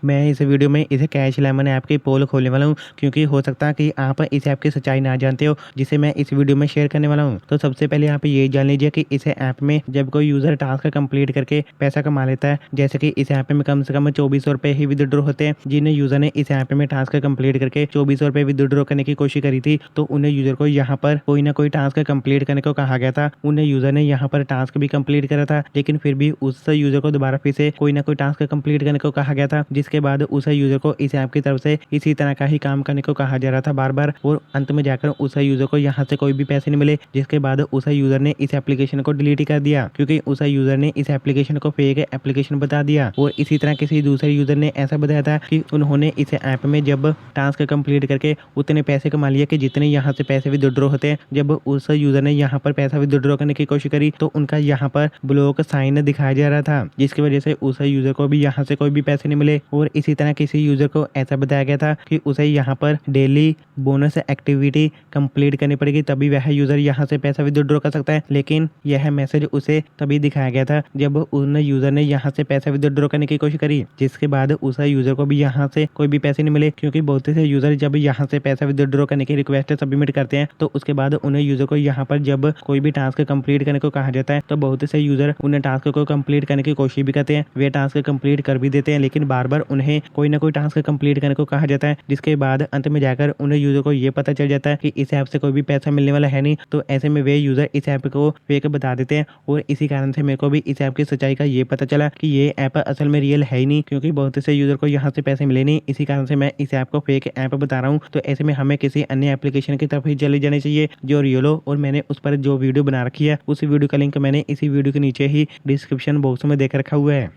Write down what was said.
मैं इस वीडियो में इस कैश लेमन ऐप की पोल खोलने वाला हूँ, क्योंकि हो सकता है कि आप इस ऐप की सच्चाई ना जानते हो, जिसे मैं इस वीडियो में शेयर करने वाला हूँ। तो सबसे पहले आप ये जान लीजिए कि इस ऐप में जब कोई यूज़र टास्क कंप्लीट करके पैसा कमा लेता है, जैसे कि इस ऐप में कम से कम 2400 रुपये ही विदड्रॉ होते हैं। जिन यूज़र ने इस ऐप में टास्क कंप्लीट करके 2400 रुपये विदड्रॉ करने की कोशिश करी थी, तो उन्हें यूज़र को यहाँ पर कोई ना कोई टास्क कंप्लीट करने को कहा गया था। उन यूज़र ने यहाँ पर टास्क भी कंप्लीट करा था, लेकिन फिर भी उस यूज़र को दोबारा फिर से कोई ना कोई टास्क कंप्लीट करने को कहा गया था, जिसके बाद उस यूज़र को इस ऐप की तरफ से इसी तरह का ही काम करने को कहा जा रहा था बार-बार, और अंत में जाकर उस यूज़र को यहाँ से कोई भी पैसे नहीं मिले, जिसके बाद उस यूज़र ने इस एप्लीकेशन को डिलीट कर दिया, क्योंकि उस यूज़र ने इस एप्लीकेशन को फेक एप्लीकेशन बता दिया। और इसी तरह किसी दूसरे यूज़र ने ऐसा बताया था कि उन्होंने इस ऐप में जब टास्क कंप्लीट करके उतने पैसे कमा लिए कि जितने यहाँ से पैसे विदड्रॉ होते हैं। जब उस यूज़र ने यहाँ पर पैसा विदड्रॉ करने की कोशिश करी, तो उनका यहाँ पर ब्लॉक साइन दिखाया जा रहा था, जिसकी वजह से उस यूज़र को भी यहाँ से कोई भी पैसे नहीं मिले। और इसी तरह किसी यूज़र को ऐसा बताया गया था कि उसे यहाँ पर डेली बोनस एक्टिविटी कंप्लीट करनी पड़ेगी, तभी वह यूज़र यहाँ से पैसा विदड्रॉ कर सकता है। लेकिन यह मैसेज उसे तभी दिखाया गया था जब उन यूज़र ने यहाँ से पैसा विदड्रॉ करने की कोशिश करी, जिसके बाद उस यूज़र को भी यहाँ से कोई भी पैसे नहीं मिले, क्योंकि बहुत से यूज़र जब यहाँ से पैसा विदड्रॉ करने की रिक्वेस्ट सबमिट करते हैं, तो उसके बाद उन्हें यूज़र को यहाँ पर जब कोई भी टास्क कंप्लीट करने को कहा जाता है, तो बहुत से यूज़र उन टास्क को कंप्लीट करने की कोशिश भी करते हैं। वे टास्क कंप्लीट कर भी देते हैं, लेकिन बार बार उन्हें कोई ना कोई टास्क कंप्लीट करने को कहा जाता है, जिसके बाद अंत में जाकर उन यूज़र को ये पता चल जाता है कि इस ऐप से कोई भी पैसा मिलने वाला है नहीं। तो ऐसे में वे यूज़र इस ऐप को फेक बता देते हैं, और इसी कारण से मेरे को भी इस ऐप की सच्चाई का ये पता चला कि ये ऐप असल में रियल है ही नहीं, क्योंकि बहुत से यूज़र को यहाँ से पैसे मिले नहीं। इसी कारण से मैं इस ऐप को फेक ऐप बता रहा हूँ। तो ऐसे में हमें किसी अन्य एप्लीकेशन की तरफ ही चले जाने चाहिए जो रियल हो, और मैंने उस पर जो वीडियो बना रखी है, उस वीडियो का लिंक मैंने इसी वीडियो के नीचे ही डिस्क्रिप्शन बॉक्स में देकर रखा हुआ है।